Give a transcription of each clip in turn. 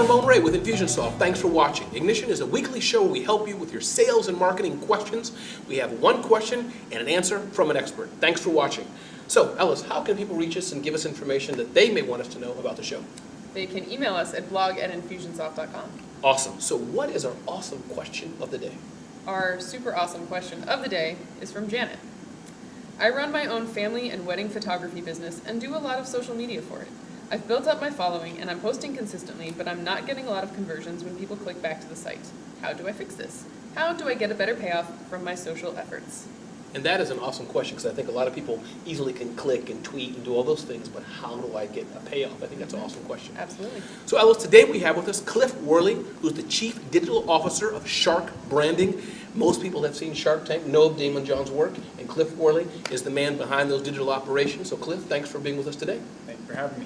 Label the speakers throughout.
Speaker 1: Ramon Ray with Infusionsoft. Thanks for watching. Ignition is a weekly show where we help you with your sales and marketing questions. We have one question and an answer from an expert. Thanks for watching. So, Ellis, how can people reach us and give us information that they may want us to know about the show?
Speaker 2: They can email us at blog@infusionsoft.com.
Speaker 1: Awesome. So what is our awesome question of the day?
Speaker 2: Our super awesome question of the day is from Janet. I run my own family and wedding photography business and do a lot of social media for it. I've built up my following and I'm posting consistently, but I'm not getting a lot of conversions when people click back to the site. How do I fix this? How do I get a better payoff from my social efforts?
Speaker 1: And that is an awesome question because I think a lot of people easily can click and tweet and do all those things, but how do I get a payoff? I think that's an awesome question.
Speaker 2: Absolutely.
Speaker 1: So Ellis, today we have with us Cliff Worley, who's the Chief Digital Officer of Shark Branding. Most people that have seen Shark Tank know of Damon John's work, and Cliff Worley is the man behind those digital operations. So Cliff, thanks for being with us today.
Speaker 3: Thank you for having me.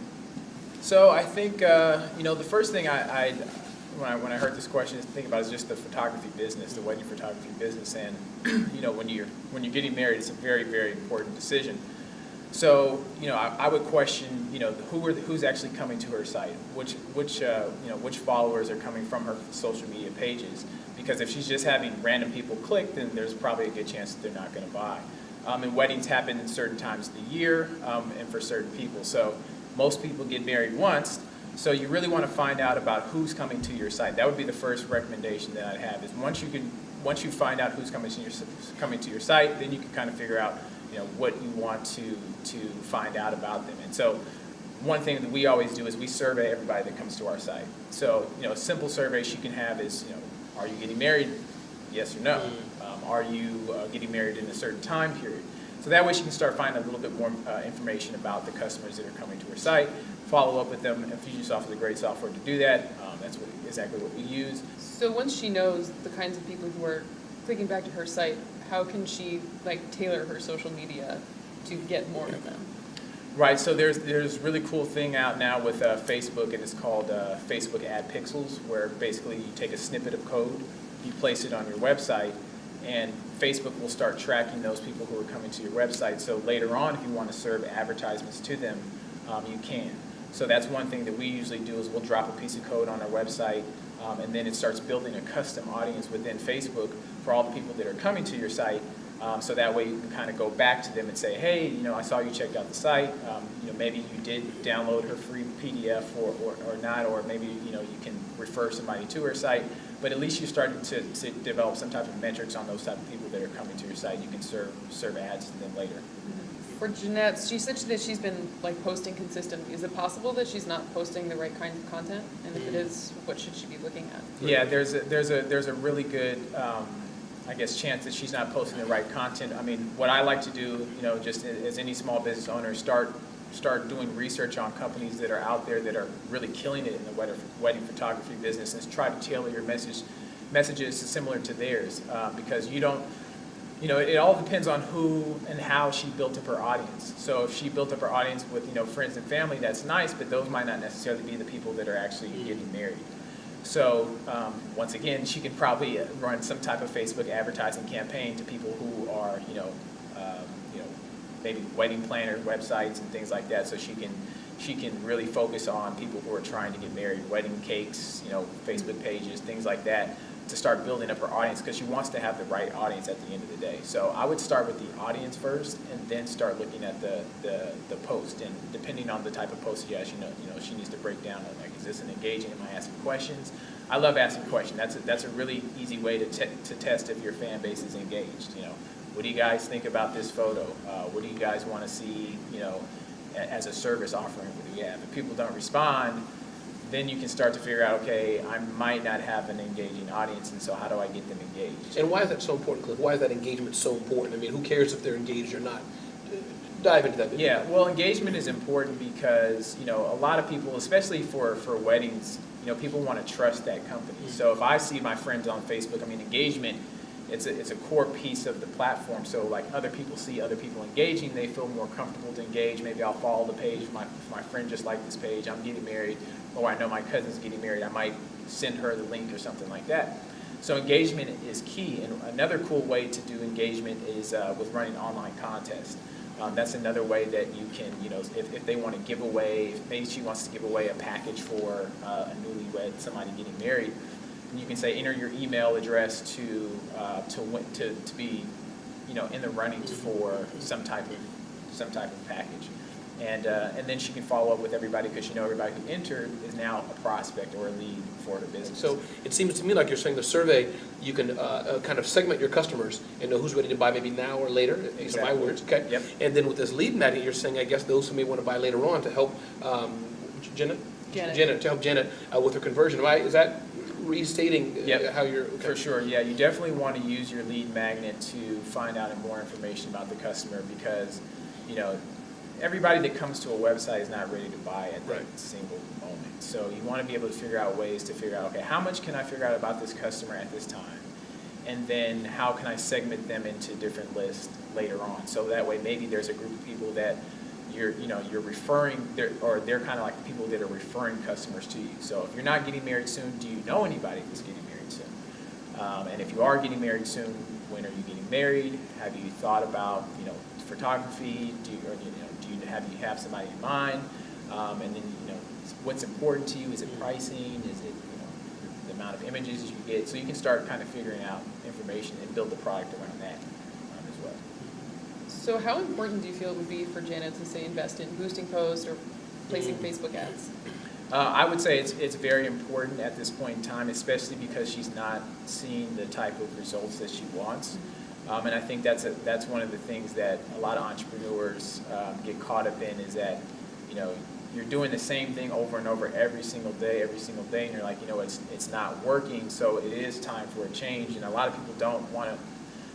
Speaker 3: So I think, the first thing when I heard this question is think about is just the photography business, the wedding photography business, and when you're getting married, it's a very, very important decision. So I would question who's actually coming to her site, which followers are coming from her social media pages, because if she's just having random people click, then there's probably a good chance that they're not going to buy. And weddings happen in certain times of the year and for certain people. So most people get married once. So you really want to find out about who's coming to your site. That would be the first recommendation that I'd have. Is once you find out who's coming to your site, then you can kind of figure out what you want to find out about them. And so one thing that we always do is we survey everybody that comes to our site. So a simple survey she can have is are you getting married? Yes or no. Are you getting married in a certain time period? So that way she can start finding a little bit more information about the customers that are coming to her site, follow up with them. Infusionsoft is a great software to do that. That's exactly what we use.
Speaker 2: So once she knows the kinds of people who are clicking back to her site, how can she tailor her social media to get more of them?
Speaker 3: Right, so there's really cool thing out now with Facebook, and it's called Facebook Ad Pixels, where basically you take a snippet of code, you place it on your website, and Facebook will start tracking those people who are coming to your website. So later on, if you want to serve advertisements to them, you can. So that's one thing that we usually do is we'll drop a piece of code on our website, and then it starts building a custom audience within Facebook for all the people that are coming to your site. So that way you can kind of go back to them and say, hey, I saw you checked out the site. Maybe you did download her free PDF or not, or maybe you can refer somebody to her site. But at least you're starting to develop some type of metrics on those type of people that are coming to your site. You can serve ads to them later.
Speaker 2: For Jeanette, she said that she's been posting consistently. Is it possible that she's not posting the right kinds of content? And if it is, what should she be looking at?
Speaker 3: Yeah, there's a really good chance that she's not posting the right content. I mean, what I like to do, just as any small business owner, start doing research on companies that are out there that are really killing it in the wedding photography business, and try to tailor your messages similar to theirs, because it all depends on who and how she built up her audience. So if she built up her audience with friends and family, that's nice, but those might not necessarily be the people that are actually getting married. So once again, she can probably run some type of Facebook advertising campaign to people who are maybe wedding planner websites and things like that. So she can really focus on people who are trying to get married, wedding cakes, Facebook pages, things like that, to start building up her audience, because she wants to have the right audience at the end of the day. So I would start with the audience first, and then start looking at the post. And depending on the type of post she has, she needs to break down is this an engaging? Am I asking questions? I love asking questions. That's a really easy way to test if your fan base is engaged. What do you guys think about this photo? What do you guys want to see? As a service offering, what do you have? If people don't respond, then you can start to figure out, okay, I might not have an engaging audience, and so how do I get them engaged?
Speaker 1: And why is that so important, Cliff? Why is that engagement so important? I mean, who cares if they're engaged or not? Dive into that.
Speaker 3: Yeah, well, engagement is important because, a lot of people, especially for weddings, people want to trust that company. Mm-hmm. So if I see my friends on Facebook, engagement, it's a core piece of the platform. So other people see other people engaging, they feel more comfortable to engage. Maybe I'll follow the page. My friend just liked this page. I'm getting married, or I know my cousin's getting married. I might send her the link or something like that. So engagement is key. And another cool way to do engagement is with running online contests. That's another way that you can, if they want to give away, if maybe she wants to give away a package for a newlywed, somebody getting married, and you can say enter your email address to be, in the running for some type of package. And then she can follow up with everybody because everybody who entered is now a prospect or a lead for her business.
Speaker 1: So it seems to me like you're saying the survey, you can kind of segment your customers and know who's ready to buy maybe now or later. These are my
Speaker 3: Exactly.
Speaker 1: words, okay?
Speaker 3: Yep.
Speaker 1: And then with this lead magnet, you're saying, I guess, those who may want to buy later on to help Janet, to help Janet with her conversion. Is that restating
Speaker 3: Yep.
Speaker 1: how you're? Okay.
Speaker 3: For sure, yeah. You definitely want to use your lead magnet to find out more information about the customer because, everybody that comes to a website is not ready to buy at that single moment. So you want to be able to figure out ways to figure out, okay, how much can I figure out about this customer at this time? And then how can I segment them into different lists later on? So that way maybe there's a group of people that you're referring, or they're kind of like people that are referring customers to you. So if you're not getting married soon, do you know anybody that's getting married soon? And if you are getting married soon, when are you getting married? Have you thought about, photography? Do you have somebody in mind? And then, what's important to you? Is it pricing? Is it, the amount of images you get? So you can start kind of figuring out information and build the product around that as well.
Speaker 2: So how important do you feel it would be for Janet to, say, invest in boosting posts or placing Facebook ads?
Speaker 3: I would say it's very important at this point in time, especially because she's not seeing the type of results that she wants. And I think that's one of the things that a lot of entrepreneurs get caught up in is that, you're doing the same thing over and over every single day, and you're like, it's not working, so it is time for a change. And a lot of people don't want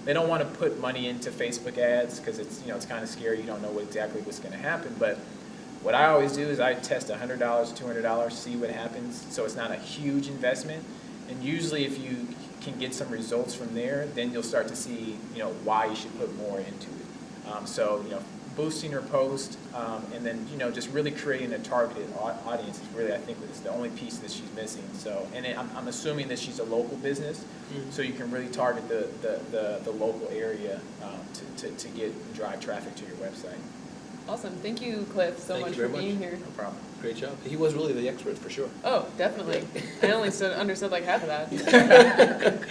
Speaker 3: to put money into Facebook ads because it's kind of scary. You don't know exactly what's going to happen. But what I always do is I test $100, $200, see what happens. So it's not a huge investment. And usually if you can get some results from there, then you'll start to see, why you should put more into it. So, boosting her post, and then, just really creating a targeted audience is really, I think, is the only piece that she's missing. So, and I'm assuming that she's a local business, so you can really target the local area to drive traffic to your website.
Speaker 2: Awesome. Thank you, Cliff, so much for being here.
Speaker 3: No problem.
Speaker 1: Great job. He was really the expert for sure.
Speaker 2: Oh, definitely. I only understood like half of that.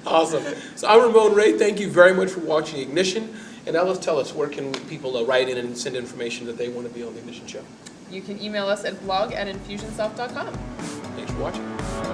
Speaker 1: Awesome. So I'm Ramon Ray. Thank you very much for watching Ignition. And now let's tell us, where can people write in and send information that they want to be on the Ignition show?
Speaker 2: You can email us at blog@infusionsoft.com.
Speaker 1: Thanks for watching.